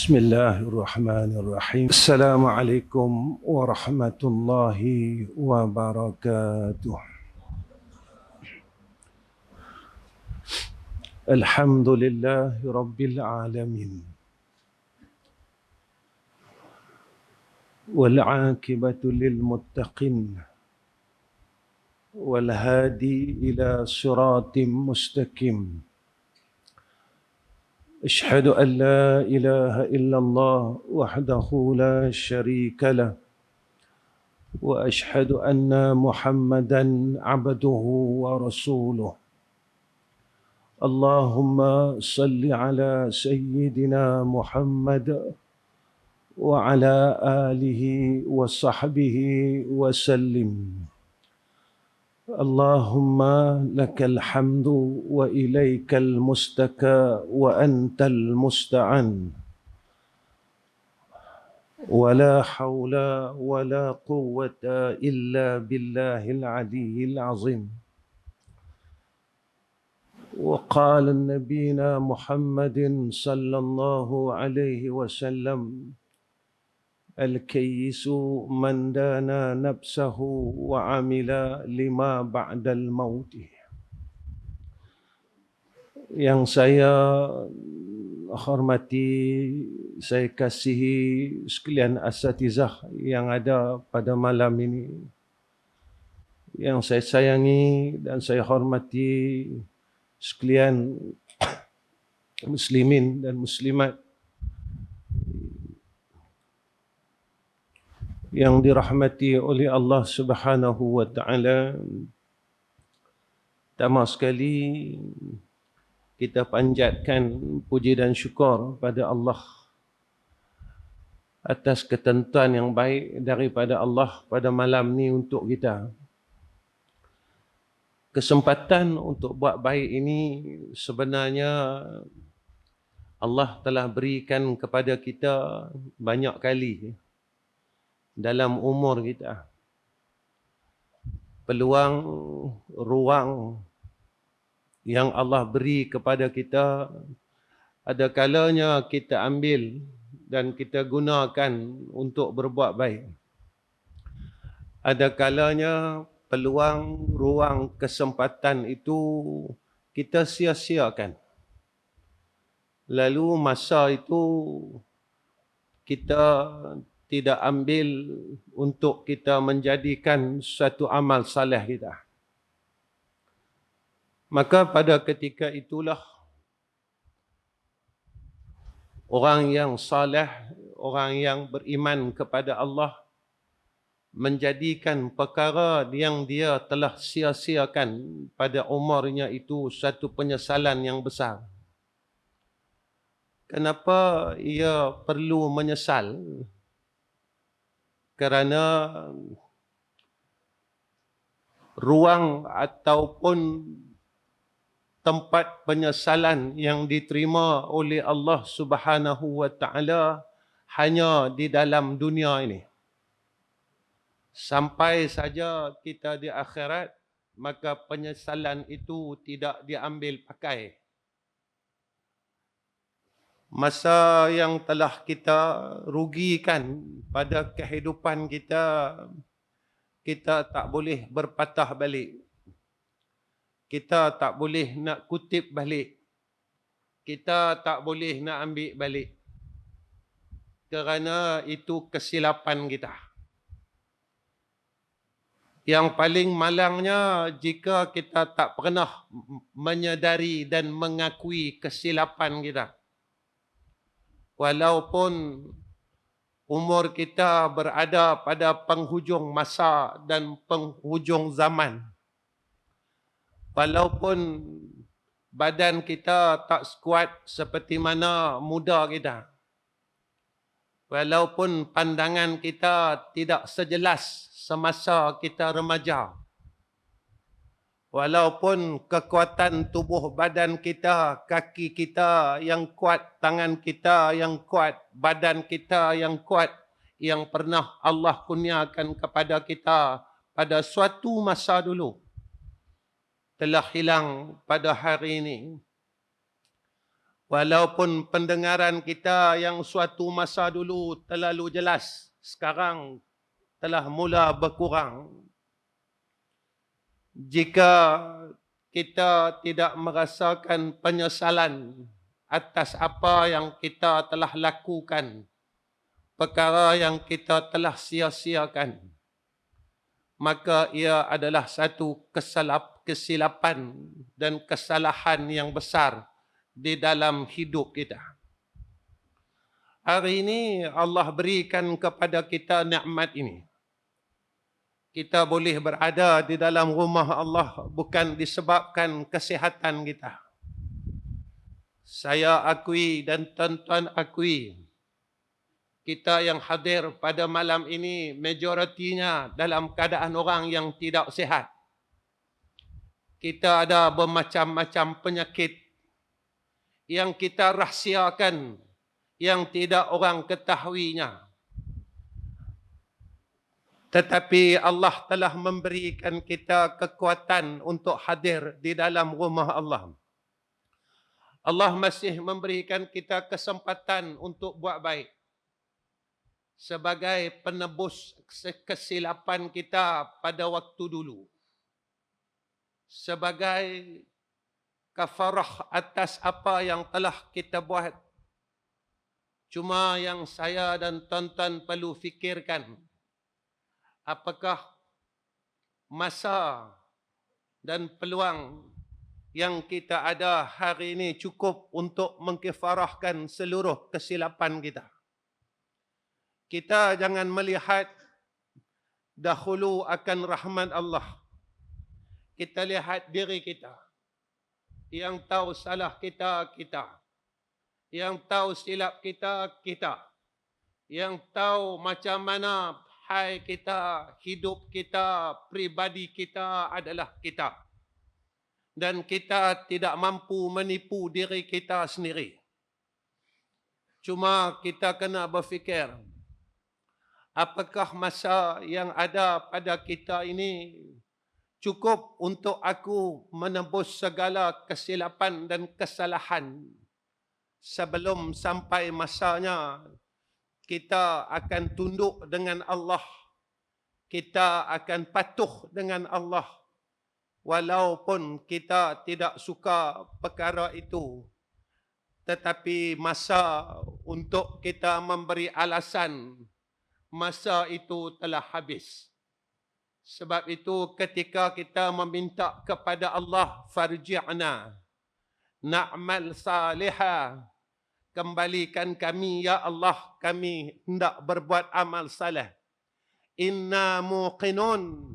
بسم الله الرحمن الرحيم. السلام عليكم ورحمة الله وبركاته. الحمد لله رب العالمين، والعاقبة للمتقين، والهادي إلى صراط مستقيم. أشهد أن لا إله إلا الله وحده لا شريك له، وأشهد أن محمدًا عبده ورسوله. اللهم صل على سيدنا محمد وعلى آله وصحبه وسلم. اللهم لك الحمد وإليك المستكى وأنت المستعان، ولا حول ولا قوة إلا بالله العلي العظيم. وقال نبينا محمد صلى الله عليه وسلم: الكيس من دانا نفسه وعمل لما بعد الموت. Yang saya hormati, saya kasihi sekalian asatizah yang ada pada malam ini, yang saya sayangi dan saya hormati sekalian muslimin dan muslimat yang dirahmati oleh Allah Subhanahu wa taala. Pertama sekali kita panjatkan puji dan syukur pada Allah atas ketentuan yang baik daripada Allah pada malam ni untuk kita. Kesempatan untuk buat baik ini sebenarnya Allah telah berikan kepada kita banyak kali dalam umur kita. Peluang, ruang yang Allah beri kepada kita, ada kalanya kita ambil dan kita gunakan untuk berbuat baik. Ada kalanya peluang, ruang, kesempatan itu kita sia-siakan. Lalu masa itu kita tidak ambil untuk kita menjadikan suatu amal saleh kita. Maka pada ketika itulah orang yang saleh, orang yang beriman kepada Allah menjadikan perkara yang dia telah sia-siakan pada umurnya itu satu penyesalan yang besar. Kenapa ia perlu menyesal? Kerana ruang ataupun tempat penyesalan yang diterima oleh Allah Subhanahu wa taala hanya di dalam dunia ini. Sampai saja kita di akhirat, maka penyesalan itu tidak diambil pakai. Masa yang telah kita rugikan pada kehidupan kita, kita tak boleh berpatah balik. Kita tak boleh nak kutip balik. Kita tak boleh nak ambil balik. Kerana itu kesilapan kita. Yang paling malangnya jika kita tak pernah menyedari dan mengakui kesilapan kita. Walaupun umur kita berada pada penghujung masa dan penghujung zaman. Walaupun badan kita tak sekuat seperti mana muda kita. Walaupun pandangan kita tidak sejelas semasa kita remaja. Walaupun kekuatan tubuh badan kita, kaki kita yang kuat, tangan kita yang kuat, badan kita yang kuat, yang pernah Allah kurniakan kepada kita pada suatu masa dulu, telah hilang pada hari ini. Walaupun pendengaran kita yang suatu masa dulu terlalu jelas, sekarang telah mula berkurang. Jika kita tidak merasakan penyesalan atas apa yang kita telah lakukan, perkara yang kita telah sia-siakan, maka ia adalah satu kesilapan dan kesalahan yang besar di dalam hidup kita. Hari ini Allah berikan kepada kita nikmat ini. Kita boleh berada di dalam rumah Allah bukan disebabkan kesihatan kita. Saya akui dan tuan-tuan akui, kita yang hadir pada malam ini majoritinya dalam keadaan orang yang tidak sihat. Kita ada bermacam-macam penyakit yang kita rahsiakan, yang tidak orang ketahuinya. Tetapi Allah telah memberikan kita kekuatan untuk hadir di dalam rumah Allah. Allah masih memberikan kita kesempatan untuk buat baik sebagai penebus kesilapan kita pada waktu dulu. Sebagai kafarah atas apa yang telah kita buat. Cuma yang saya dan tuan-tuan perlu fikirkan, apakah masa dan peluang yang kita ada hari ini cukup untuk mengkafarahkan seluruh kesilapan kita. Kita jangan melihat dahulu akan rahmat Allah. Kita lihat diri kita. Yang tahu salah kita, kita. Yang tahu silap kita, kita. Yang tahu macam mana hal kita, hidup kita, pribadi kita adalah kita. Dan kita tidak mampu menipu diri kita sendiri. Cuma kita kena berfikir, apakah masa yang ada pada kita ini cukup untuk aku menebus segala kesilapan dan kesalahan sebelum sampai masanya kita akan tunduk dengan Allah, kita akan patuh dengan Allah walaupun kita tidak suka perkara itu, tetapi masa untuk kita memberi alasan, masa itu telah habis. Sebab itu ketika kita meminta kepada Allah, farji'na na'mal salihah, kembalikan kami ya Allah, kami hendak berbuat amal saleh. Inna muqinun,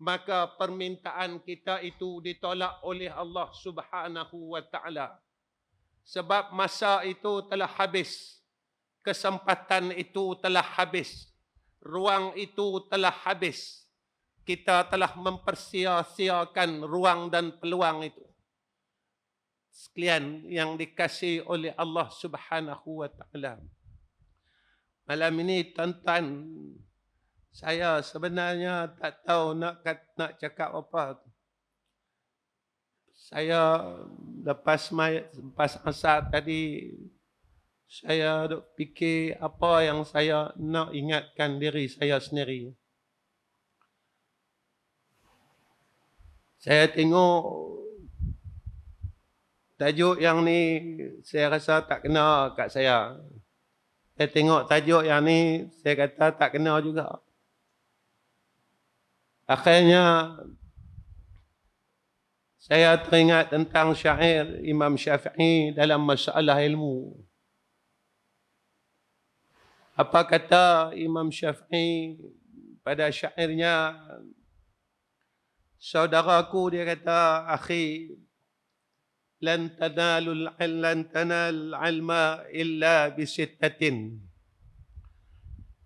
maka permintaan kita itu ditolak oleh Allah Subhanahu wa taala. Sebab masa itu telah habis, kesempatan itu telah habis, ruang itu telah habis. Kita telah mempersia-siakan ruang dan peluang itu. Sekalian yang dikasihi oleh Allah Subhanahu wa taala. Malam ini tuan-tuan, saya sebenarnya tak tahu nak cakap apa. Saya lepas asar tadi, saya duk fikir apa yang saya nak ingatkan diri saya sendiri. Saya tengok tajuk yang ni, saya rasa tak kena kat saya. Saya tengok tajuk yang ni, saya kata tak kena juga. Akhirnya, saya teringat tentang syair Imam Syafi'i dalam masalah ilmu. Apa kata Imam Syafi'i pada syairnya? Saudaraku, dia kata, akhi, lan tanal ilma illa bisittatin.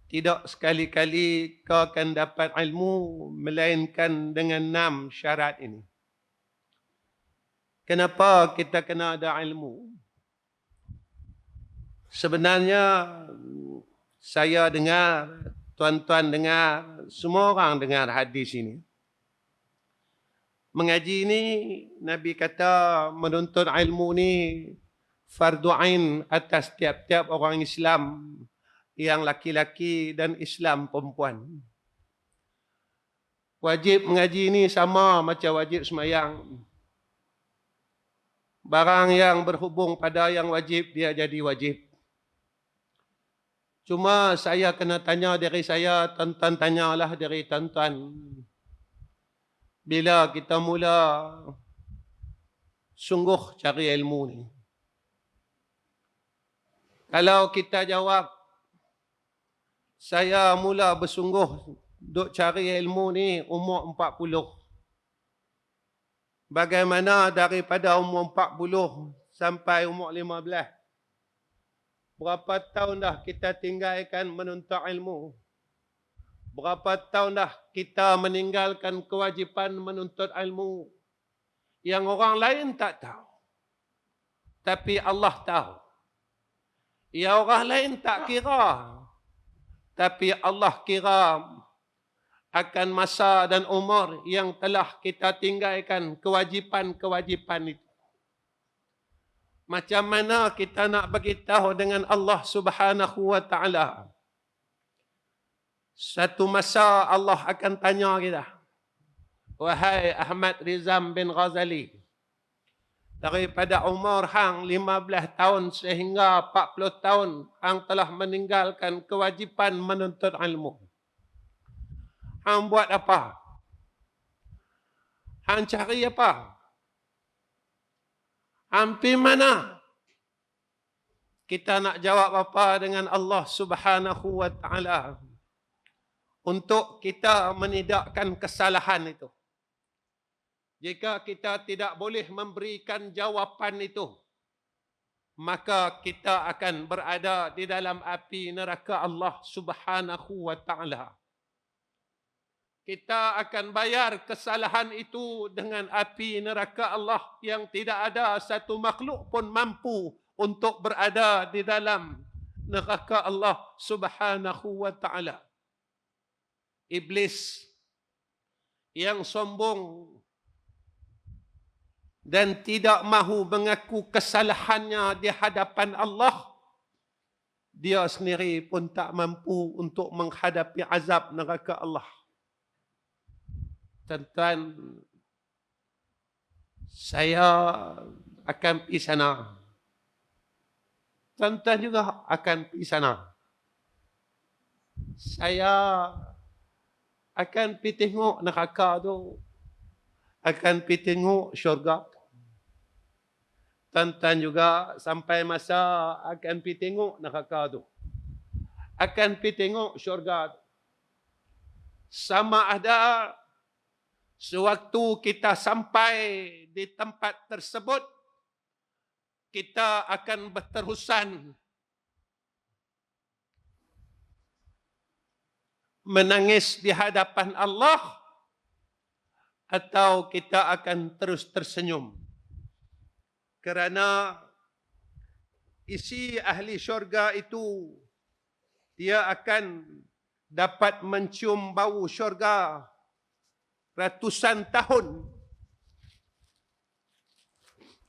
Tidak sekali-kali kau akan dapat ilmu melainkan dengan 6 syarat ini. Kenapa kita kena ada ilmu? Sebenarnya saya dengar, tuan-tuan dengar, semua orang dengar hadis ini. Mengaji ni, Nabi kata menuntut ilmu ni fardu ain atas tiap-tiap orang Islam yang laki-laki dan Islam perempuan. Wajib mengaji ini sama macam wajib semayang. Barang yang berhubung pada yang wajib, dia jadi wajib. Cuma saya kena tanya diri saya, tuan-tuan tanyalah diri tuan-tuan. Bila kita mula sungguh cari ilmu ni. Kalau kita jawab, saya mula bersungguh duk cari ilmu ni umur 40. Bagaimana daripada umur 40 sampai umur 15? Berapa tahun dah kita tinggalkan menuntut ilmu? Berapa tahun dah kita meninggalkan kewajipan menuntut ilmu? Yang orang lain tak tahu. Tapi Allah tahu. Yang orang lain tak kira. Tapi Allah kira akan masa dan umur yang telah kita tinggalkan kewajipan-kewajipan itu. Macam mana kita nak beritahu dengan Allah Subhanahu wa Ta'ala? Satu masa Allah akan tanya kita, wahai Ahmad Rizam bin Ghazali, daripada umur hang 15 tahun sehingga 40 tahun hang telah meninggalkan kewajipan menuntut ilmu. Hang buat apa? Hang cari apa? Hang pergi mana? Kita nak jawab apa dengan Allah Subhanahu wa Ta'ala untuk kita menidakkan kesalahan itu. Jika kita tidak boleh memberikan jawapan itu, maka kita akan berada di dalam api neraka Allah Subhanahu wa Ta'ala. Kita akan bayar kesalahan itu dengan api neraka Allah yang tidak ada satu makhluk pun mampu untuk berada di dalam neraka Allah Subhanahu wa Ta'ala. Iblis yang sombong dan tidak mahu mengaku kesalahannya di hadapan Allah, dia sendiri pun tak mampu untuk menghadapi azab neraka Allah. Tuan-tuan, saya akan pergi sana. Tuan-tuan juga akan pergi sana. Saya akan pergi tengok neraka tu. Akan pergi tengok syurga. Tuan-tuan juga sampai masa akan pergi tengok neraka tu. Akan pergi tengok syurga tu. Sama ada sewaktu kita sampai di tempat tersebut, kita akan berterusan menangis di hadapan Allah, atau kita akan terus tersenyum. Kerana isi ahli syurga itu, dia akan dapat mencium bau syurga ratusan tahun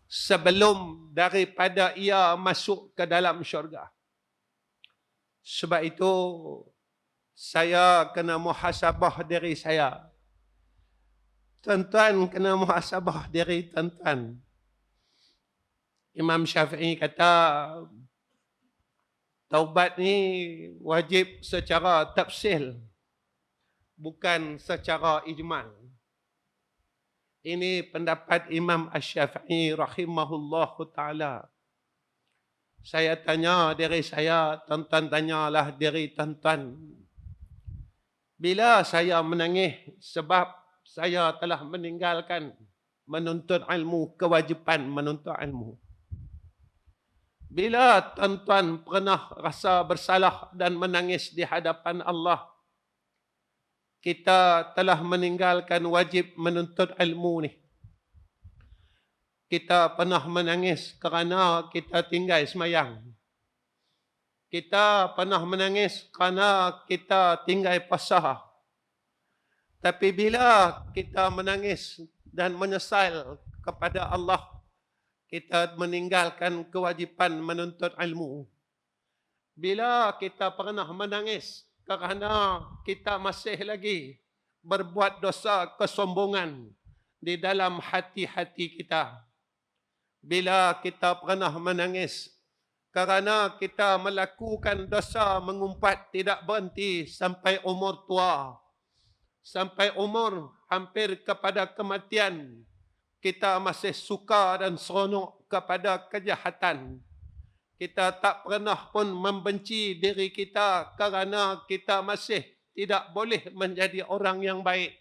sebelum daripada ia masuk ke dalam syurga. Sebab itu, saya kena muhasabah diri saya. Tuan-tuan kena muhasabah diri tuan-tuan. Imam Syafi'i kata, taubat ni wajib secara tafsil, bukan secara ijmal. Ini pendapat Imam Asy-Syafi'i rahimahullahu ta'ala. Saya tanya diri saya, tuan-tuan tanyalah diri tuan-tuan. Bila saya menangis sebab saya telah meninggalkan menuntut ilmu, kewajipan menuntut ilmu. Bila tuan-tuan pernah rasa bersalah dan menangis di hadapan Allah, kita telah meninggalkan wajib menuntut ilmu ni. Kita pernah menangis kerana kita tinggal semayang. Kita pernah menangis kerana kita tinggal puasa. Tapi bila kita menangis dan menyesal kepada Allah, kita meninggalkan kewajipan menuntut ilmu. Bila kita pernah menangis kerana kita masih lagi berbuat dosa kesombongan di dalam hati-hati kita. Bila kita pernah menangis kerana kita melakukan dosa mengumpat tidak berhenti sampai umur tua, sampai umur hampir kepada kematian, kita masih suka dan seronok kepada kejahatan. Kita tak pernah pun membenci diri kita kerana kita masih tidak boleh menjadi orang yang baik.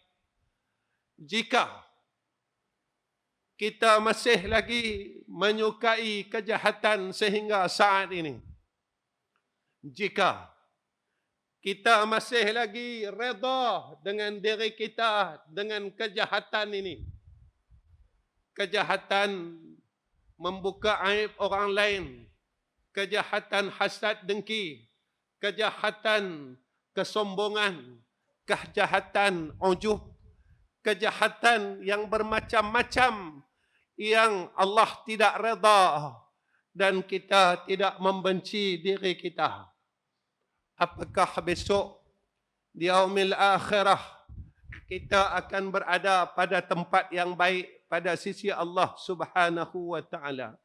Jika kita masih lagi menyukai kejahatan sehingga saat ini, jika kita masih lagi redha dengan diri kita dengan kejahatan ini, kejahatan membuka aib orang lain, kejahatan hasad dengki, kejahatan kesombongan, kejahatan ujub, kejahatan yang bermacam-macam yang Allah tidak redha dan kita tidak membenci diri kita. Apakah besok di yaumil akhirah kita akan berada pada tempat yang baik pada sisi Allah Subhanahu wa taala?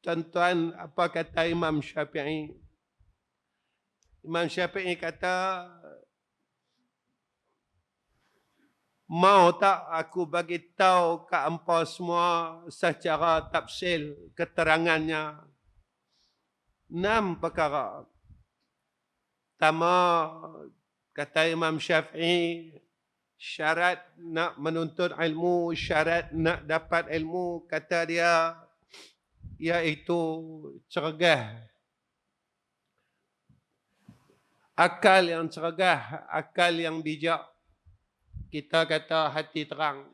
Tuan-tuan, apa kata Imam Syafi'i? Imam Syafi'i kata, mau tak aku bagi tahu ke hangpa semua secara tafsil keterangannya? 6 perkara. Pertama, kata Imam Syafi'i, syarat nak menuntut ilmu, syarat nak dapat ilmu, kata dia, iaitu cergah. Akal yang cergah, akal yang bijak. Kita kata hati terang.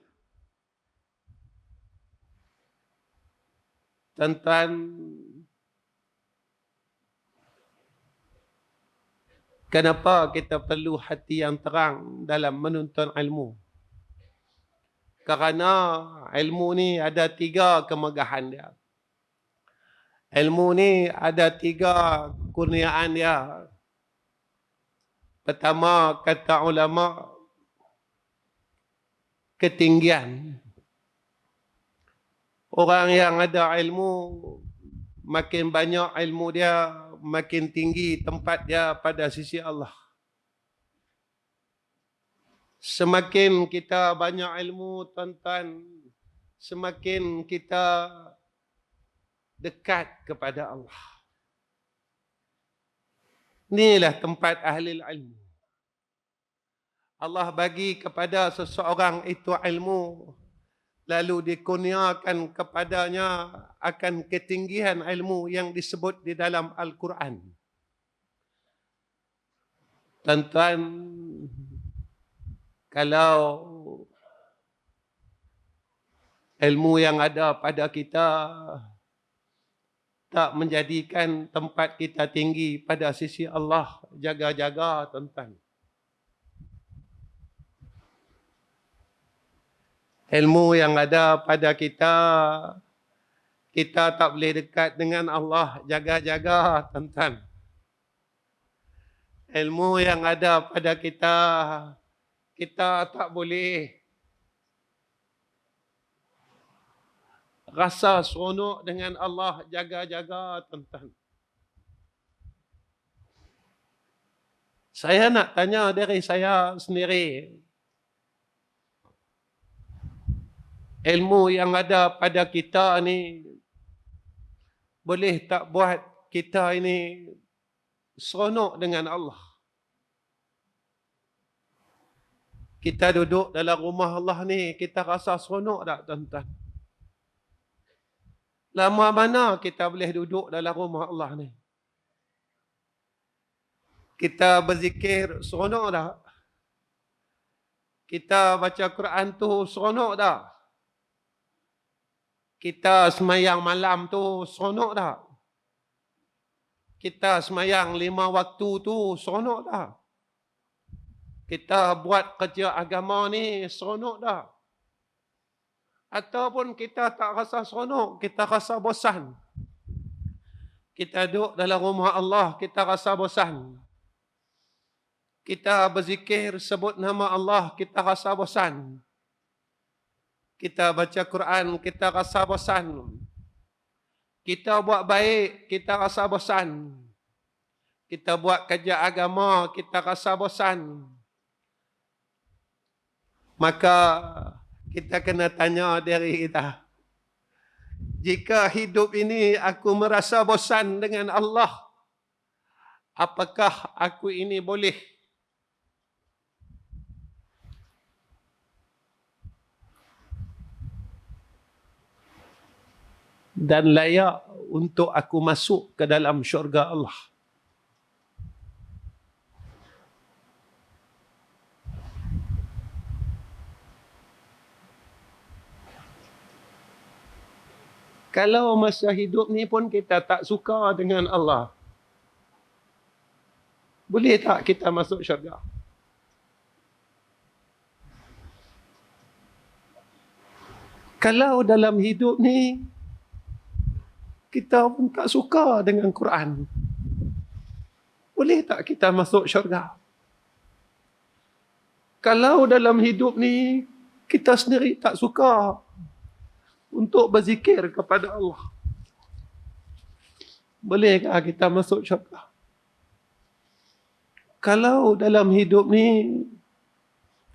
Tuan-tuan, kenapa kita perlu hati yang terang dalam menuntut ilmu? Kerana ilmu ni ada 3 kemegahan dia. Ilmu ni ada 3 kurniaan dia. Pertama, kata ulama, ketinggian. Orang yang ada ilmu, makin banyak ilmu dia, makin tinggi tempat dia pada sisi Allah. Semakin kita banyak ilmu, tuan-tuan, semakin kita dekat kepada Allah. Inilah tempat ahli ilmu. Allah bagi kepada seseorang itu ilmu, lalu dikurniakan kepadanya akan ketinggian ilmu yang disebut di dalam Al-Quran. Tuan-tuan, kalau ilmu yang ada pada kita tak menjadikan tempat kita tinggi pada sisi Allah, jaga-jaga, tuan-tuan. Ilmu yang ada pada kita, kita tak boleh dekat dengan Allah, jaga-jaga, tuan-tuan. Ilmu yang ada pada kita, kita tak boleh rasa seronok dengan Allah, jaga-jaga, tuan-tuan. Saya nak tanya diri saya sendiri. Ilmu yang ada pada kita ni boleh tak buat kita ini seronok dengan Allah? Kita duduk dalam rumah Allah ni, kita rasa seronok tak, tuan-tuan? Lama mana kita boleh duduk dalam rumah Allah ni? Kita berzikir, seronok tak? Kita baca Quran tu, seronok tak? Kita semayang malam tu, seronok tak? Kita semayang 5 waktu tu, seronok tak? Kita buat kerja agama ni, seronok tak? Ataupun kita tak rasa seronok, kita rasa bosan. Kita duduk dalam rumah Allah, kita rasa bosan. Kita berzikir, sebut nama Allah, kita rasa bosan. Kita baca Quran, kita rasa bosan. Kita buat baik, kita rasa bosan. Kita buat kerja agama, kita rasa bosan. Maka kita kena tanya diri kita. Jika hidup ini aku merasa bosan dengan Allah, apakah aku ini boleh dan layak untuk aku masuk ke dalam syurga Allah? Kalau masa hidup ni pun kita tak suka dengan Allah, boleh tak kita masuk syurga? Kalau dalam hidup ni kita pun tak suka dengan Quran, boleh tak kita masuk syurga? Kalau dalam hidup ni kita sendiri tak suka untuk berzikir kepada Allah, bolehkah kita masuk syurga? Kalau dalam hidup ni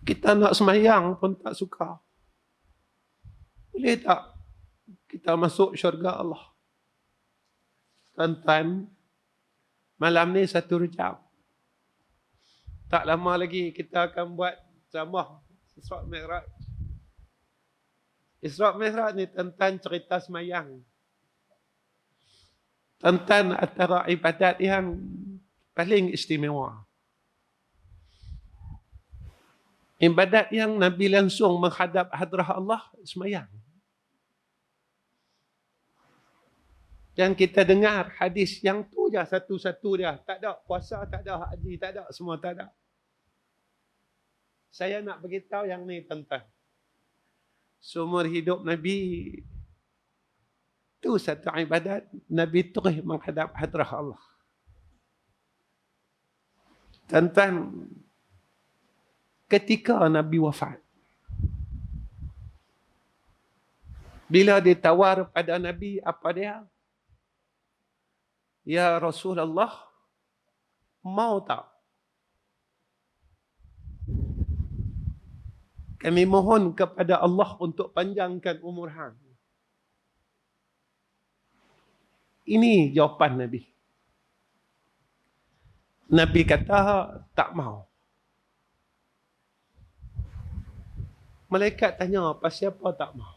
kita nak semayang pun tak suka, boleh tak kita masuk syurga Allah? Tuan-tuan, malam ni 1 jam. Tak lama lagi kita akan buat ceramah Isra' Mi'raj. Isra' Mi'raj ni tentang cerita semayang. Tentang antara ibadat yang paling istimewa. Ibadat yang Nabi langsung menghadap hadrah Allah, semayang. Yang kita dengar hadis yang tu je satu-satu dia. Tak ada puasa, tak ada haji, tak ada, semua tak ada. Saya nak beritahu yang ni tuan-tuan. Seumur hidup Nabi, tu satu ibadat, Nabi terus menghadap hadrah Allah. Tuan-tuan, ketika Nabi wafat, bila ditawar pada Nabi, apa dia? Ya Rasulullah, mau tak? Kami mohon kepada Allah untuk panjangkan umur hang. Ini jawapan Nabi. Nabi kata, tak mau. Malaikat tanya, apa siapa tak mau?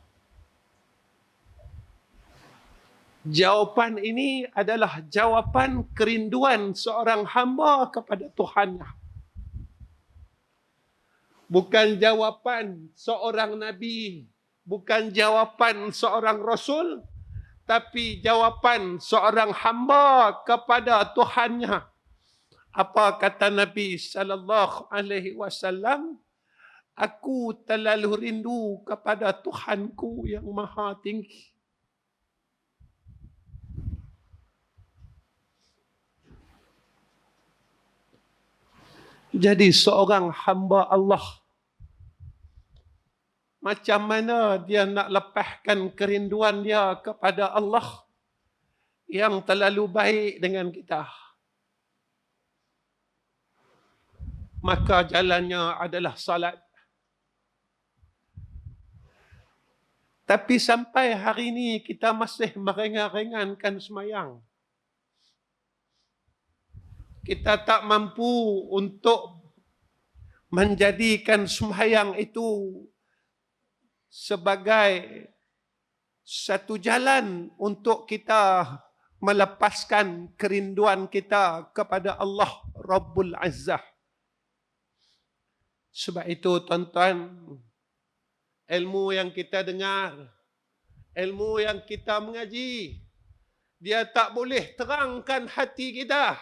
Jawapan ini adalah jawapan kerinduan seorang hamba kepada Tuhannya. Bukan jawapan seorang Nabi, bukan jawapan seorang Rasul, tapi jawapan seorang hamba kepada Tuhannya. Apa kata Nabi sallallahu alaihi wasallam? Aku terlalu rindu kepada Tuhanku yang maha tinggi. Jadi seorang hamba Allah, macam mana dia nak lepaskan kerinduan dia kepada Allah yang terlalu baik dengan kita? Maka jalannya adalah salat. Tapi sampai hari ini kita masih meringan-ringankan semayang. Kita tak mampu untuk menjadikan sembahyang itu sebagai satu jalan untuk kita melepaskan kerinduan kita kepada Allah Rabbul Izzah. Sebab itu tuan-tuan, ilmu yang kita dengar, ilmu yang kita mengaji, dia tak boleh terangkan hati kita.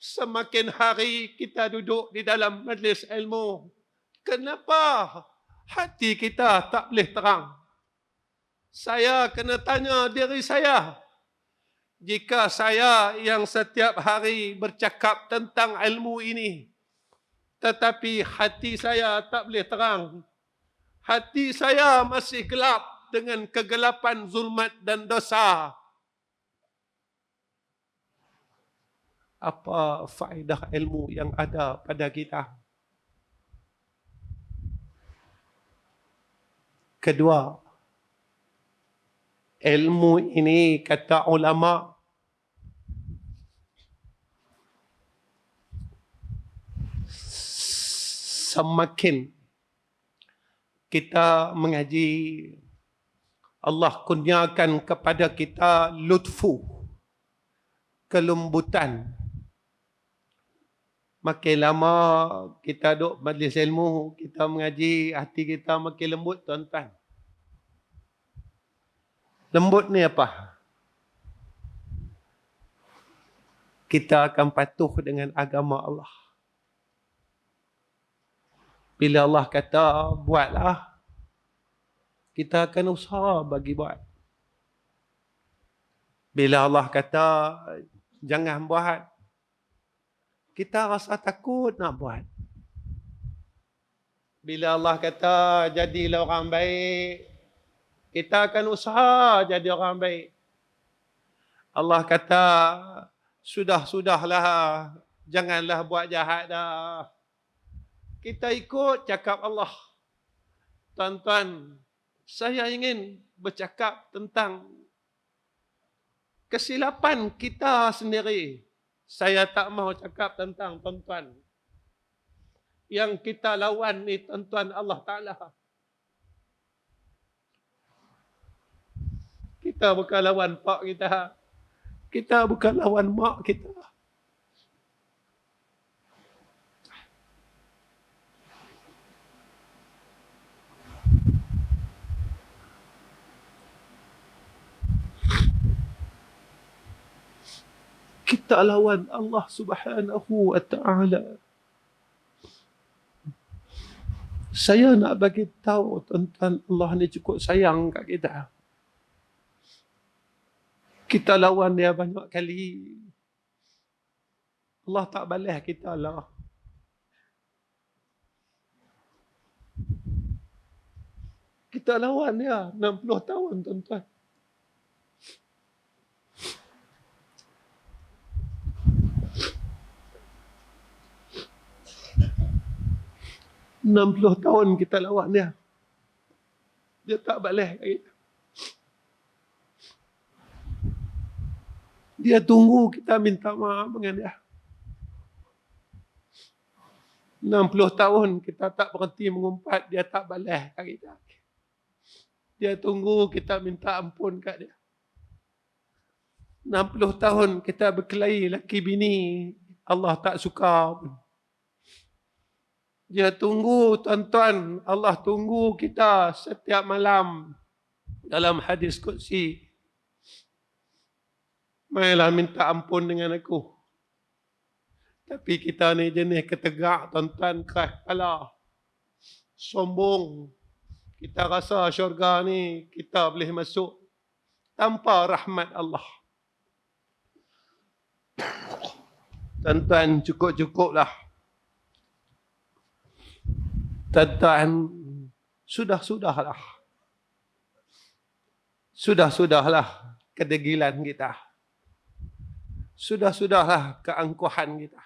Semakin hari kita duduk di dalam majlis ilmu, kenapa hati kita tak boleh terang? Saya kena tanya diri saya. Jika saya yang setiap hari bercakap tentang ilmu ini, tetapi hati saya tak boleh terang, hati saya masih gelap dengan kegelapan zulmat dan dosa, apa faedah ilmu yang ada pada kita? Kedua, ilmu ini kata ulama semakin kita mengaji, Allah kurniakan kepada kita lutfu, kelembutan. Makin lama kita duduk majlis ilmu, kita mengaji, hati kita makin lembut, tuan-tuan. Lembut ni apa? Kita akan patuh dengan agama Allah. Bila Allah kata, buatlah, kita akan usaha bagi buat. Bila Allah kata, jangan buat, kita rasa takut nak buat. Bila Allah kata, jadilah orang baik, kita akan usaha jadi orang baik. Allah kata, sudahlah, janganlah buat jahat dah. Kita ikut cakap Allah. Tuan-tuan, saya ingin bercakap tentang kesilapan kita sendiri. Saya tak mahu cakap tentang tuan-tuan. Yang kita lawan ni tuan-tuan Allah Ta'ala. Kita bukan lawan pak kita. Kita bukan lawan mak kita. Kita lawan Allah Subhanahu wa Ta'ala. Saya nak bagi tahu tuan-tuan, Allah ni cukup sayang kat kita. Kita lawan dia banyak kali. Allah tak balas kita lah. Kita lawan dia 60 tahun tuan-tuan. Tahun kita lawan dia. Dia tak balas kat kita. Dia tunggu kita minta maaf dengan dia. 60 tahun kita tak berhenti mengumpat, dia tak balas kat kita. Dia tunggu kita minta ampun kat dia. 60 tahun kita berkelahi laki bini, Allah tak suka pun. Dia tunggu tuan-tuan, Allah tunggu kita setiap malam dalam hadis qudsi. Mailah minta ampun dengan aku. Tapi kita ni jenis ketegak tuan-tuan, keras kepala, sombong. Kita rasa syurga ni kita boleh masuk tanpa rahmat Allah. Tuan-tuan, cukup-cukuplah. Tuan-tuan, sudahlah. Sudahlah kedegilan kita. Sudahlah keangkuhan kita.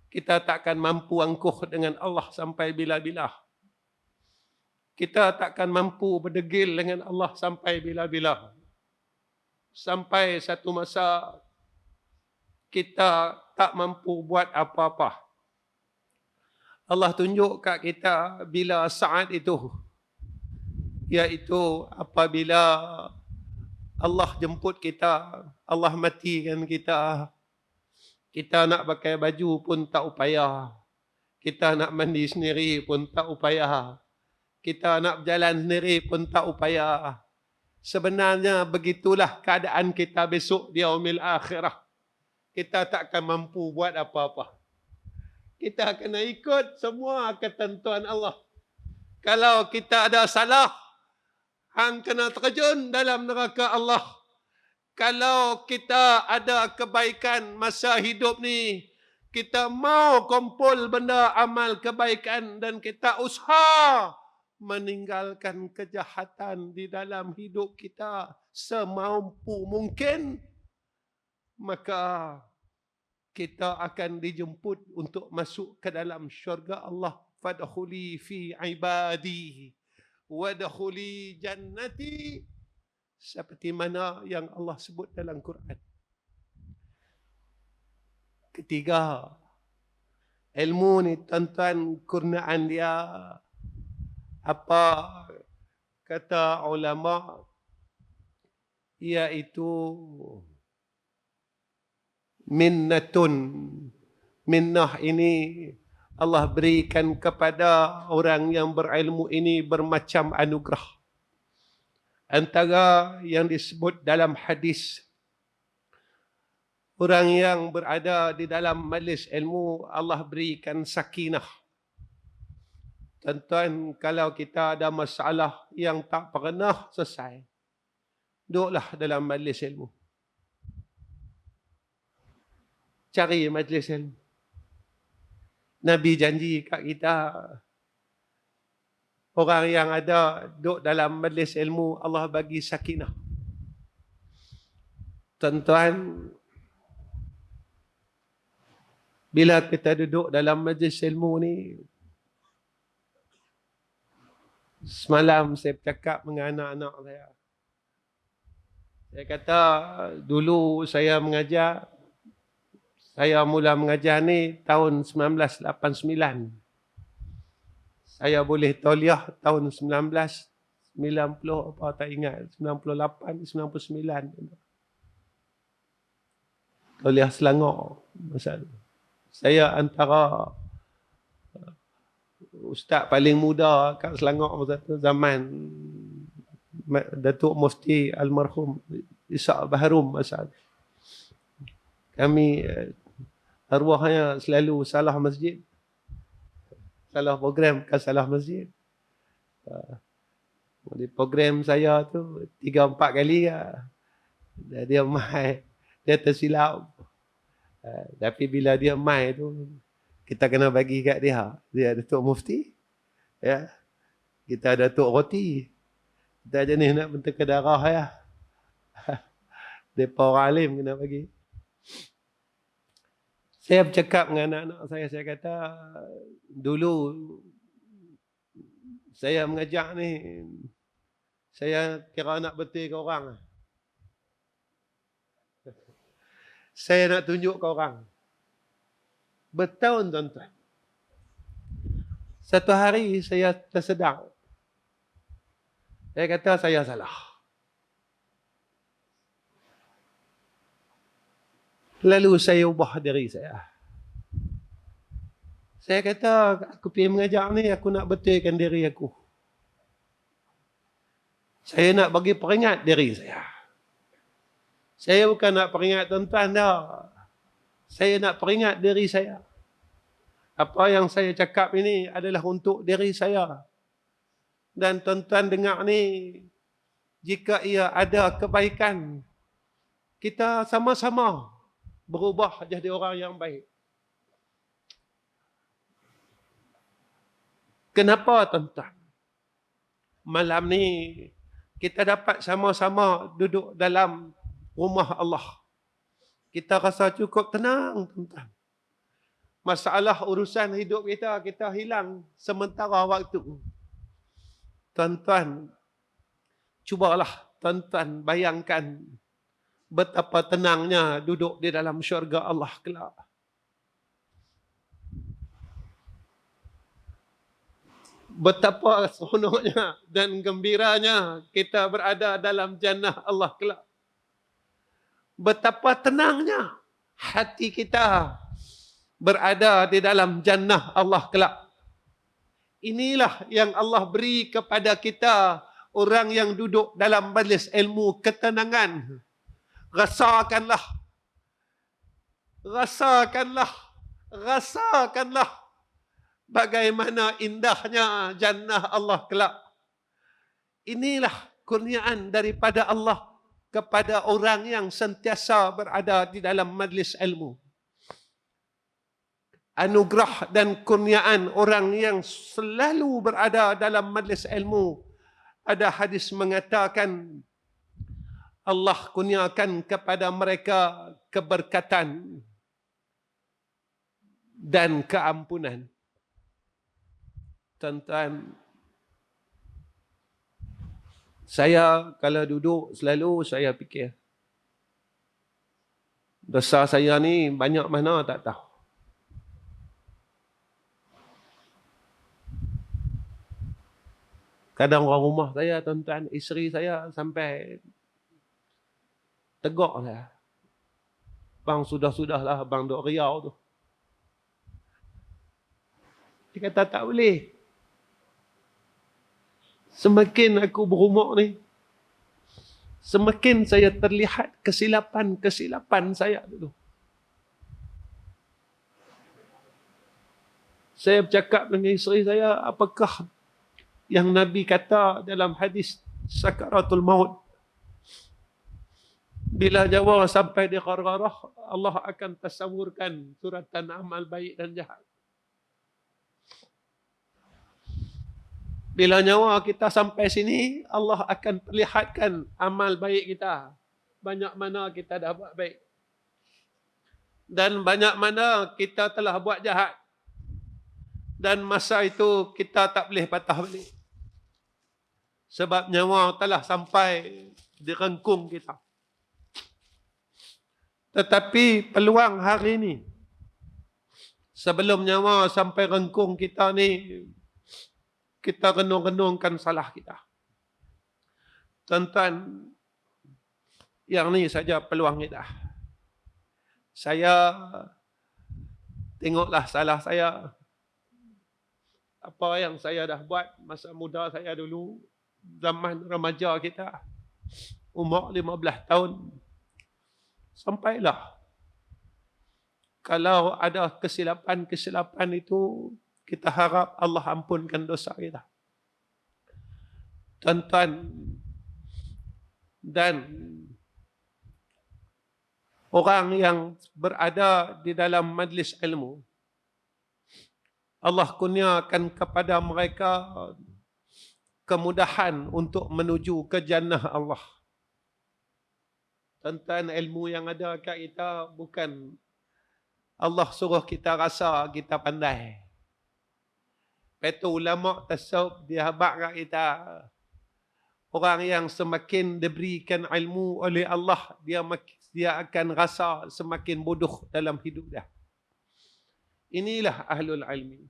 Kita takkan mampu angkuh dengan Allah sampai bila-bila. Kita takkan mampu berdegil dengan Allah sampai bila-bila. Sampai satu masa kita tak mampu buat apa-apa. Allah tunjuk kat kita bila saat itu, iaitu apabila Allah jemput kita, Allah matikan kita. Kita nak pakai baju pun tak upaya. Kita nak mandi sendiri pun tak upaya. Kita nak berjalan sendiri pun tak upaya. Sebenarnya begitulah keadaan kita besok di yaumil akhirah. Kita takkan mampu buat apa-apa. Kita kena ikut semua ketentuan Allah. Kalau kita ada salah, hang kena terjun dalam neraka Allah. Kalau kita ada kebaikan masa hidup ni, kita mau kumpul benda amal kebaikan dan kita usaha meninggalkan kejahatan di dalam hidup kita semampu mungkin, maka kita akan dijemput untuk masuk ke dalam syurga Allah. Fadkhuli fi ibadi wadkhuli jannati, seperti mana yang Allah sebut dalam Quran. Ketiga, ilmu ni tuan-tuan, kurniaan dia apa kata ulama, iaitu minnatun. Minnah ini Allah berikan kepada orang yang berilmu ini bermacam anugerah. Antara yang disebut dalam hadis, orang yang berada di dalam majlis ilmu, Allah berikan sakinah. Tuan-tuan, kalau kita ada masalah yang tak pernah selesai, duduklah dalam majlis ilmu. Cari majlis ilmu. Nabi janji kat kita, orang yang ada duduk dalam majlis ilmu, Allah bagi sakinah. Tuan-tuan, bila kita duduk dalam majlis ilmu ni, semalam saya bercakap dengan anak-anak saya. Saya kata, dulu saya mengajar, saya mula mengajar ni tahun 1989. Saya boleh tauliah tahun 1990, apa tak ingat, 98, 99. Tauliah Selangor. Saya antara ustaz paling muda kat Selangor masa tu, zaman Datuk Mufti almarhum Ishak Baharum masa tu. Kami arwahnya selalu salah masjid, salah program, bukan salah masjid. Di program saya tu 3-4 kali lah. Dia mai, dia tersilap. Tapi bila dia mai tu, kita kena bagi kat dia. Dia Datuk Mufti, ya. Kita ada Datuk Roti. Kita jenis nak bentuk darah ya. Depa orang alim kena bagi. Saya bercakap dengan anak-anak saya kata, dulu saya mengajar ni, saya kira nak betul ke orang. Saya nak tunjuk ke orang. Bertahun tuan-tuan. Satu hari saya tersedar. Saya kata saya salah. Lalu saya ubah diri saya. Saya kata, aku pergi mengajar ni, aku nak betulkan diri aku. Saya nak bagi peringat diri saya. Saya bukan nak peringat tuan-tuan dah. Saya nak peringat diri saya. Apa yang saya cakap ini adalah untuk diri saya. Dan tuan-tuan dengar ni, jika ia ada kebaikan, kita sama-sama berubah jadi orang yang baik. Kenapa tuan-tuan? Malam ni kita dapat sama-sama duduk dalam rumah Allah. Kita rasa cukup tenang tuan-tuan. Masalah urusan hidup kita, kita hilang sementara waktu. Tuan-tuan, cubalah tuan-tuan bayangkan betapa tenangnya duduk di dalam syurga Allah kelak. Betapa seronoknya dan gembiranya kita berada dalam jannah Allah kelak. Betapa tenangnya hati kita berada di dalam jannah Allah kelak. Inilah yang Allah beri kepada kita, orang yang duduk dalam majlis ilmu, ketenangan. Rasakanlah. Rasakanlah bagaimana indahnya jannah Allah kelak. Inilah kurniaan daripada Allah kepada orang yang sentiasa berada di dalam majlis ilmu. Anugerah dan kurniaan orang yang selalu berada dalam majlis ilmu. Ada hadis mengatakan Allah kurniakan kepada mereka keberkatan dan keampunan. Tuan-tuan, saya kalau duduk selalu saya fikir, dosa saya ni banyak mana tak tahu. Kadang orang rumah saya, tuan-tuan, isteri saya sampai tegak lah. Bang, sudah-sudahlah abang duk riau tu. Dia kata tak boleh. Semakin aku berumur ni, semakin saya terlihat kesilapan saya dulu. Saya bercakap dengan isteri saya, apakah yang Nabi kata dalam hadis sakaratul maut? Bila nyawa sampai di qarqarah, Allah akan tasawurkan suratan amal baik dan jahat. Bila nyawa kita sampai sini, Allah akan perlihatkan amal baik kita. Banyak mana kita dah buat baik. Dan banyak mana kita telah buat jahat. Dan masa itu kita tak boleh patah balik. Sebab nyawa telah sampai di rengkung kita. Tetapi peluang hari ini, sebelum nyawa sampai rengkung kita ni, kita renung-renungkan salah kita. Tuan-tuan, yang ni saja peluang kita. Saya tengoklah salah saya. Apa yang saya dah buat masa muda saya dulu, zaman remaja kita, umur 15 tahun. Sampailah. Kalau ada kesilapan-kesilapan itu, kita harap Allah ampunkan dosa kita. Tuan-tuan, dan orang yang berada di dalam majlis ilmu, Allah kurniakan kepada mereka kemudahan untuk menuju ke jannah Allah. Tuan-tuan, ilmu yang ada kat kita bukan Allah suruh kita rasa kita pandai. Itu ulama tasawuf dia habaq kat kita. Orang yang semakin diberikan ilmu oleh Allah, dia akan rasa semakin bodoh dalam hidup dia. Inilah ahlul ilmi.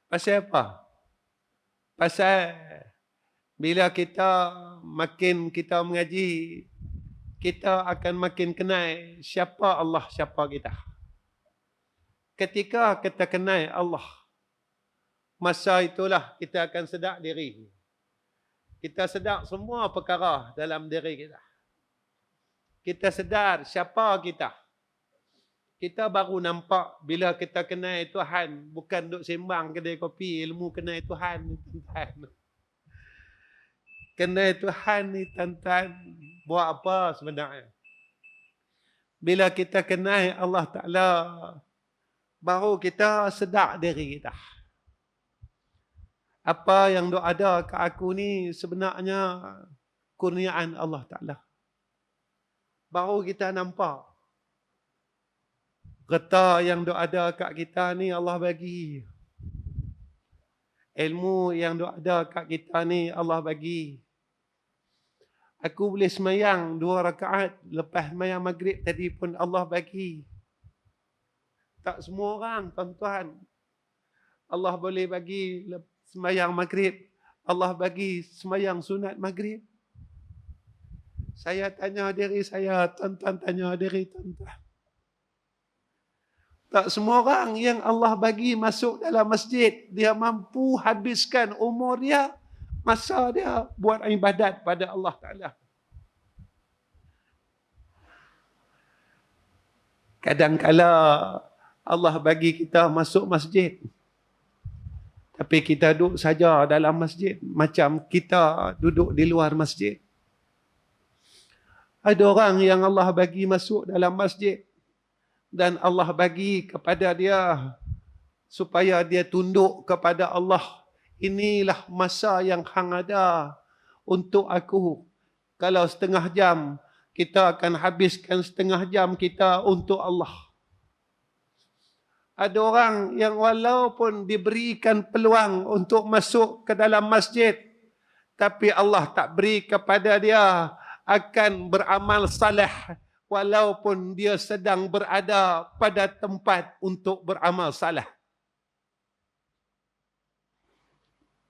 Pasal apa? Pasal bila kita makin kita mengaji, kita akan makin kenal siapa Allah, siapa kita. Ketika kita kenal Allah, masa itulah kita akan sedar diri. Kita sedar semua perkara dalam diri kita. Kita sedar siapa kita. Kita baru nampak bila kita kenal Tuhan, bukan duk sembang kedai kopi, ilmu kenal Tuhan ni tuan-tuan. Kenal Tuhan ni tuan-tuan, buat apa sebenarnya? Bila kita kenal Allah Ta'ala, baru kita sedar diri kita. Apa yang duk ada ke aku ni sebenarnya kurniaan Allah Ta'ala. Baru kita nampak. Reta yang duk ada kat kita ni Allah bagi. Ilmu yang duk ada kat kita ni Allah bagi. Aku boleh semayang 2 rakaat lepas semayang maghrib tadi pun Allah bagi. Tak semua orang, tuan-tuan. Allah boleh bagi semayang maghrib. Allah bagi semayang sunat maghrib. Saya tanya diri saya, tuan-tuan tanya diri tuan-tuan. Tak semua orang yang Allah bagi masuk dalam masjid, dia mampu habiskan umur dia, masa dia buat ibadat pada Allah Ta'ala. Kadang-kala Allah bagi kita masuk masjid. Tapi kita duduk saja dalam masjid macam kita duduk di luar masjid. Ada orang yang Allah bagi masuk dalam masjid dan Allah bagi kepada dia supaya dia tunduk kepada Allah. Inilah masa yang hang ada untuk aku. Kalau setengah jam, kita akan habiskan setengah jam kita untuk Allah. Ada orang yang walaupun diberikan peluang untuk masuk ke dalam masjid, tapi Allah tak beri kepada dia akan beramal saleh walaupun dia sedang berada pada tempat untuk beramal saleh.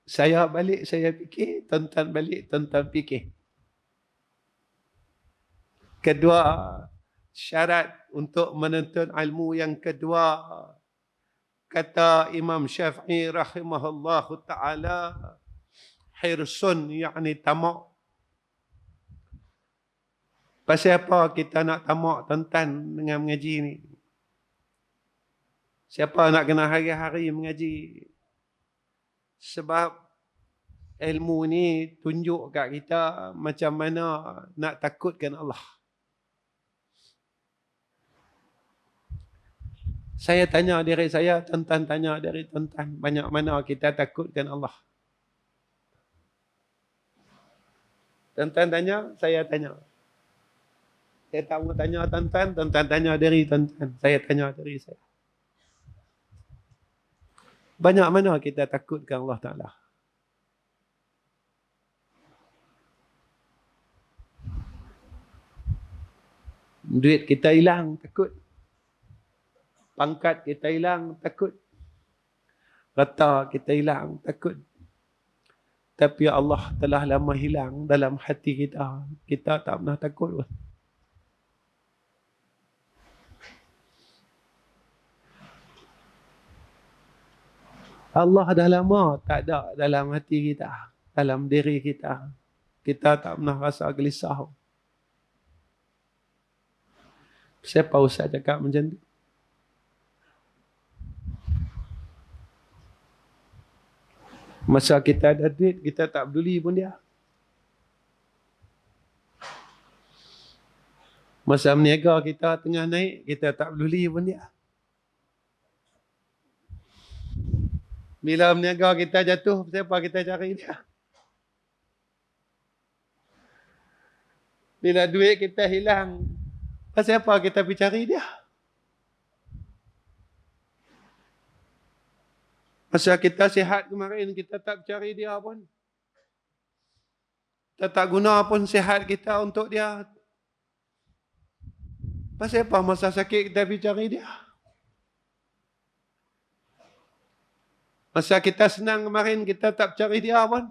Saya balik, saya fikir, tuan-tuan balik, tuan-tuan fikir. Kedua, syarat untuk menuntut ilmu yang kedua, kata Imam Syafi'i rahimahullahu ta'ala, hirsun, yakni tamak. Pasal apa kita nak tamak tuan-tuan dengan mengaji ni? Siapa nak kena hari-hari mengaji? Sebab ilmu ni tunjuk kat kita macam mana nak takutkan Allah. Saya tanya diri saya, tuan-tuan tanya diri tuan-tuan, banyak mana kita takutkan Allah? Tuan-tuan tanya, saya tanya. Saya tak mau tanya tuan-tuan, tuan-tuan tanya diri tuan-tuan, saya tanya diri saya. Banyak mana kita takutkan Allah Ta'ala? Duit kita hilang, takut. Pangkat kita hilang, takut. Harta kita hilang, takut. Tapi Allah telah lama hilang dalam hati kita. Kita tak pernah takut. Allah dah lama tak ada dalam hati kita, dalam diri kita. Kita tak pernah rasa gelisah. Siapa Ustaz cakap macam tu? Masa kita ada duit, kita tak peduli pun dia. Masa meniaga kita tengah naik, kita tak peduli pun dia. Bila meniaga kita jatuh, siapa kita cari dia? Bila duit kita hilang, siapa kita pergi cari dia? Masa kita sihat kemarin, kita tak cari dia pun. Kita tak guna pun sihat kita untuk dia. Pasal apa masa sakit kita pergi cari dia? Masa kita senang kemarin, kita tak cari dia pun.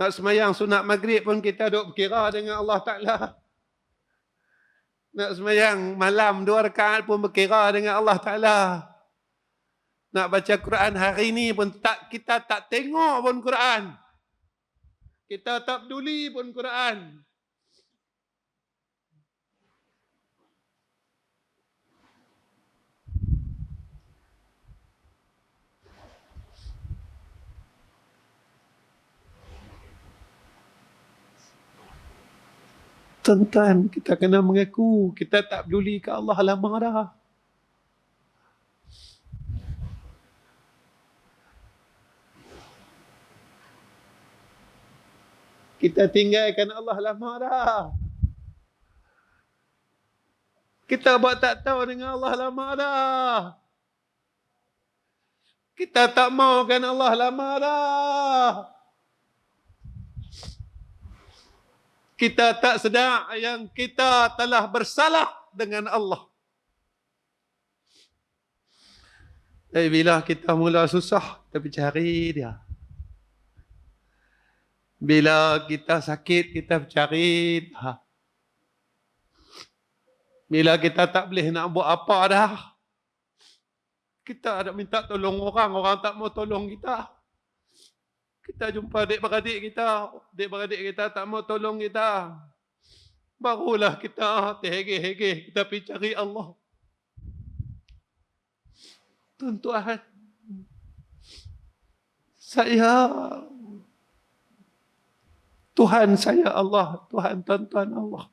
Nak semayang sunat maghrib pun kita duk berkira dengan Allah Ta'ala. Nak semayang malam 2 rakaat pun berkira dengan Allah Ta'ala. Nak baca Quran hari ni pun kita tak tengok pun Quran. Kita tak peduli pun Quran. Tuan-tuan, kita kena mengaku kita tak peduli ke Allah lama dah. Kita tinggalkan Allah lama dah. Kita buat tak tahu dengan Allah lama dah. Kita tak maukan Allah lama dah. Kita tak sedar yang kita telah bersalah dengan Allah. Tapi bila kita mula susah, kita cari dia. Bila kita sakit, kita cari dia. Bila kita tak boleh nak buat apa dah, kita ada minta tolong orang, orang tak mau tolong kita. Kita jumpa adik-beradik kita tak mau tolong kita. Barulah kita terhegeh-hegeh, kita pergi cari Allah. Tuan-tuan, Saya, Tuhan saya Allah, Tuhan tuan-tuan Allah.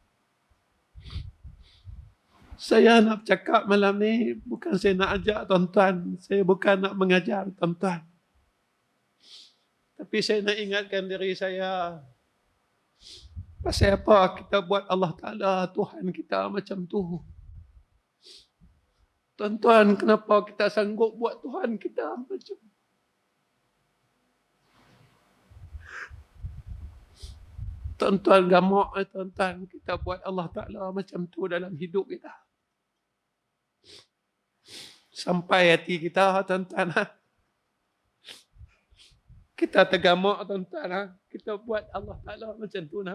Saya nak cakap malam ni, bukan saya nak ajak tuan-tuan, saya bukan nak mengajar tuan-tuan. Tapi saya nak ingatkan diri saya, pasal apa kita buat Allah Ta'ala Tuhan kita macam tu? Tuan-tuan, kenapa kita sanggup buat Tuhan kita macam tu? Tuan-tuan gamak, tuan-tuan, kita buat Allah Ta'ala macam tu dalam hidup kita. Sampai hati kita, tuan-tuan, kita tergamak, tuan-tuan, kita buat Allah Ta'ala macam tu.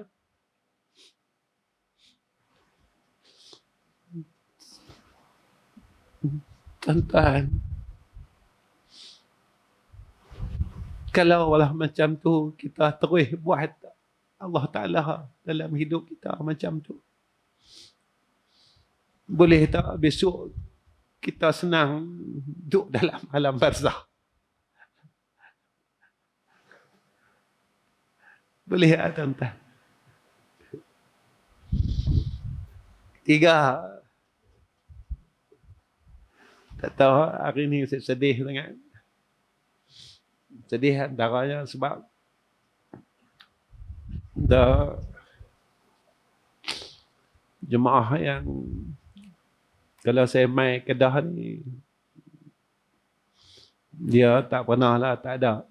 Tuan-tuan, kalau Allah macam tu, kita terus buat Allah Ta'ala dalam hidup kita macam tu. Boleh tak besok kita senang duduk dalam alam barzakh? Boleh tak, tuan-tuan? Tiga. Tak tahu, hari ni saya sedih sangat. Sedih antaranya sebab jemaah yang kalau saya mai Kedah ni, dia tak pernah lah, tak ada.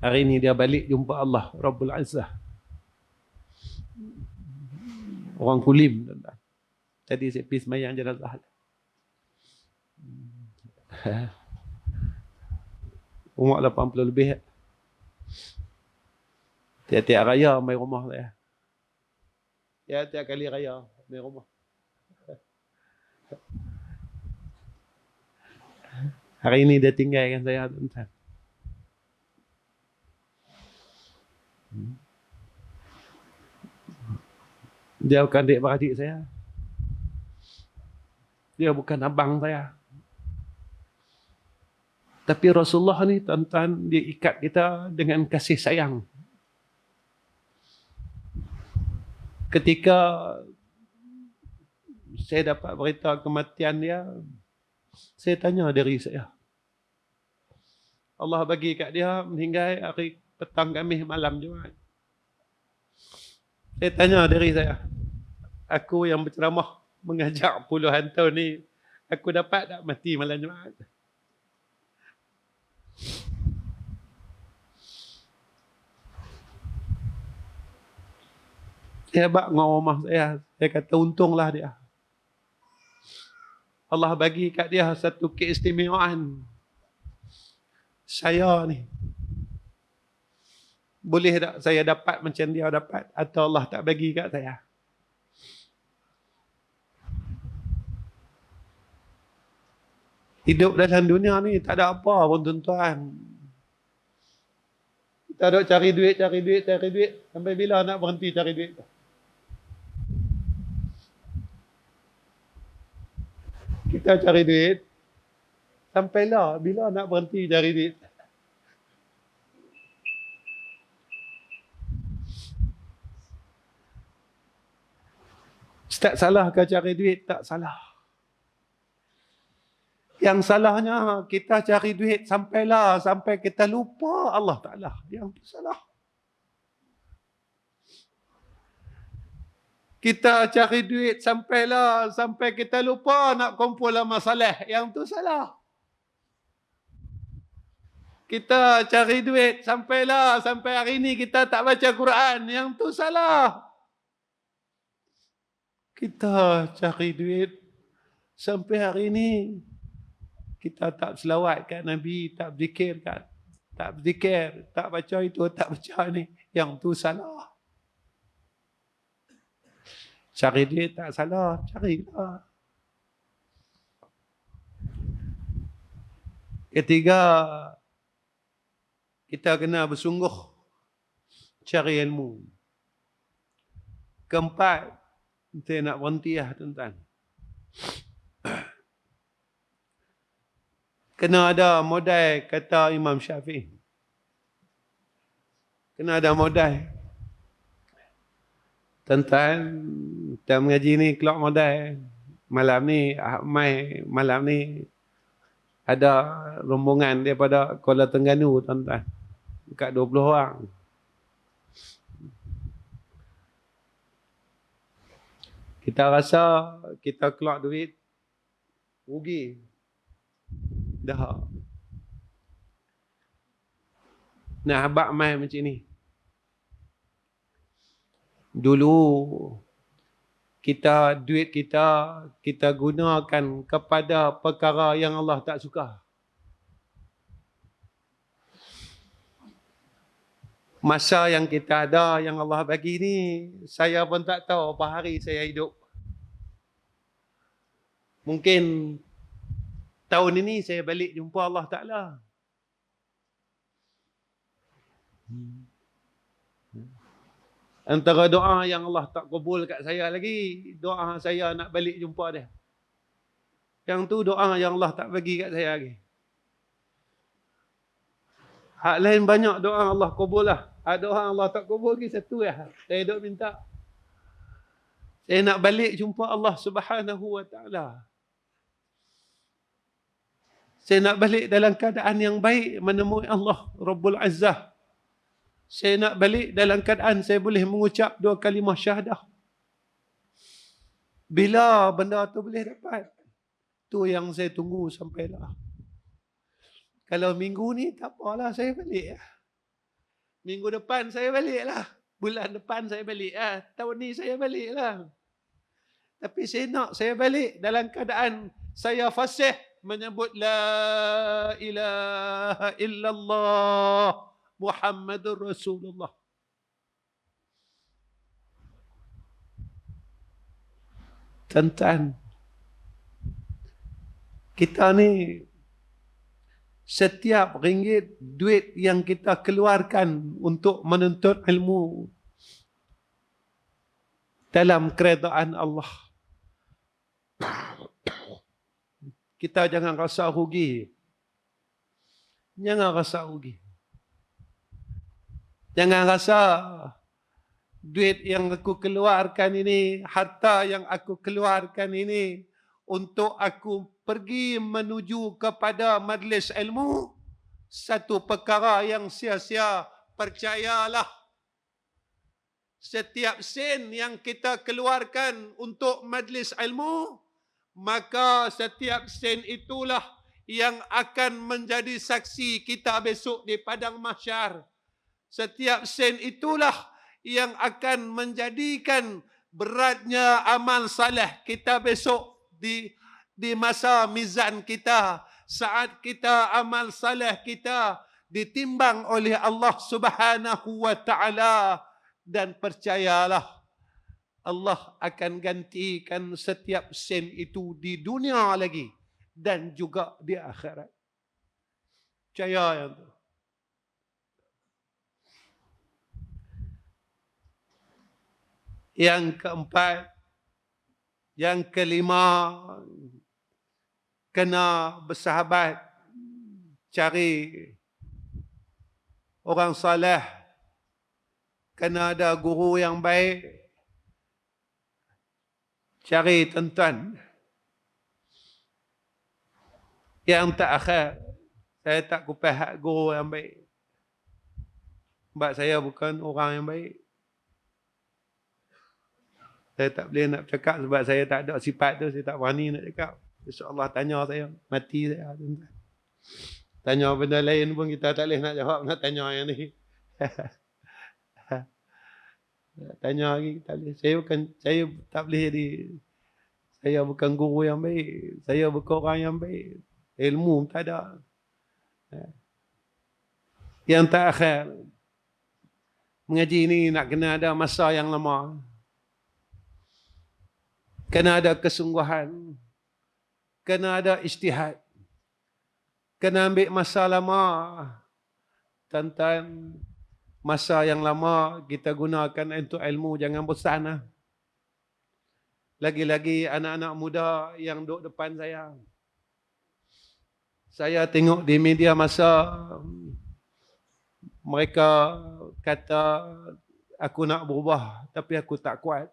Hari ni dia balik jumpa Allah Rabbul Izzah. Orang Kulim, tuan-tuan. Tadi saya pergi semayang jenazah. Umur 80 lebih. Tiap-tiap raya mai rumah saya. Tiap-tiap kali raya mai rumah. Hari ini dia tinggalkan saya, tuan-tuan. Dia bukan adik-beradik saya. Dia bukan abang saya. Tapi Rasulullah ni, tuan-tuan, dia ikat kita dengan kasih sayang. Ketika saya dapat berita kematian dia, saya tanya diri saya. Allah bagi kat dia meninggal hari petang Khamis malam Jumaat. Saya tanya diri saya, aku yang berceramah mengajak puluhan tahun ni, aku dapat tak mati malam Jumaat? Saya bak dengan rumah saya kata untunglah dia. Allah bagi kat dia satu keistimewaan. Saya ni, boleh tak saya dapat macam dia dapat, atau Allah tak bagi kat saya? Hidup dalam dunia ni tak ada apa pun, tuan-tuan. Kita duk cari duit. Sampai bila nak berhenti cari duit? Kita cari duit, sampailah bila nak berhenti cari duit. Tak salah ke cari duit? Tak salah. Yang salahnya kita cari duit sampai kita lupa Allah Ta'ala. Yang itu salah. Kita cari duit sampai kita lupa nak kumpul masalah. Yang tu salah. Kita cari duit sampai hari ni kita tak baca Quran. Yang tu salah. Kita cari duit sampai hari ni kita tak selawat kat Nabi, tak berzikir, tak baca itu, tak baca ni. Yang tu salah. Cari duit tak salah, carilah. Ketiga, kita kena bersungguh cari ilmu. Keempat, saya nak berhenti lah, tuan-tuan. Kena ada modal, kata Imam Syafi'i. Kena ada modal. Tuan-tuan, kita mengaji ni keluar modal. Malam ni, malam ni ada rombongan daripada Kuala Terengganu, tuan-tuan. Dekat 20 orang. Kita rasa kita keluar duit, rugi. Dah. Nah, habak mai macam ni. Dulu duit kita gunakan kepada perkara yang Allah tak suka. Masa yang kita ada, yang Allah bagi ni, saya pun tak tahu apa hari saya hidup. Mungkin tahun ini saya balik jumpa Allah Ta'ala. Antara doa yang Allah tak kabul kat saya lagi, doa saya nak balik jumpa dia. Yang tu doa yang Allah tak bagi kat saya lagi. Hak lain banyak doa Allah kabul lah. Hak doa Allah tak kabul lagi satu lah. Saya duk minta. Saya nak balik jumpa Allah Subhanahu wa Ta'ala. Saya nak balik dalam keadaan yang baik menemui Allah Rabbul Izzah. Saya nak balik dalam keadaan saya boleh mengucap 2 kalimah syahadah. Bila benda tu boleh dapat? Tu yang saya tunggu sampailah. Kalau minggu ni tak apalah, saya balik lah. Minggu depan saya balik lah. Bulan depan saya balik lah. Tahun ni saya balik lah. Tapi saya balik dalam keadaan saya fasih menyebut La ilaha illallah Muhammadur Rasulullah. Tuan-tuan, kita ni setiap ringgit duit yang kita keluarkan untuk menuntut ilmu dalam keredaan Allah, kita jangan rasa rugi. Jangan rasa rugi. Jangan rasa duit yang aku keluarkan ini, harta yang aku keluarkan ini untuk aku pergi menuju kepada majlis ilmu, satu perkara yang sia-sia. Percayalah, setiap sen yang kita keluarkan untuk majlis ilmu, maka setiap sen itulah yang akan menjadi saksi kita besok di padang mahsyar. Setiap sen itulah yang akan menjadikan beratnya amal saleh kita besok di masa mizan kita. Saat kita amal saleh kita ditimbang oleh Allah Subhanahu wa Ta'ala. Dan percayalah, Allah akan gantikan setiap sen itu di dunia lagi dan juga di akhirat. Percaya yang tu. Yang keempat, yang kelima, kena bersahabat, cari orang saleh, kena ada guru yang baik, cari tuan-tuan. Yang terakhir, saya tak kupas hak guru yang baik. Sebab saya bukan orang yang baik. Saya tak boleh nak cakap sebab saya tak ada sifat tu, saya tak berani nak cakap. InsyaAllah tanya saya, mati saya. Tanya benda lain pun kita tak boleh nak jawab, nak tanya yang ni. Tanya lagi tak boleh. Saya tak boleh jadi, saya bukan guru yang baik. Saya bukan orang yang baik. Ilmu tak ada. Yang terakhir, mengaji ni nak kena ada masa yang lama. Kena ada kesungguhan. Kena ada ijtihad. Kena ambil masa lama. Tuan-tuan, masa yang lama kita gunakan untuk ilmu, jangan bosan lah. Lagi-lagi anak-anak muda yang duduk depan saya. Saya tengok di media masa mereka kata aku nak berubah tapi aku tak kuat.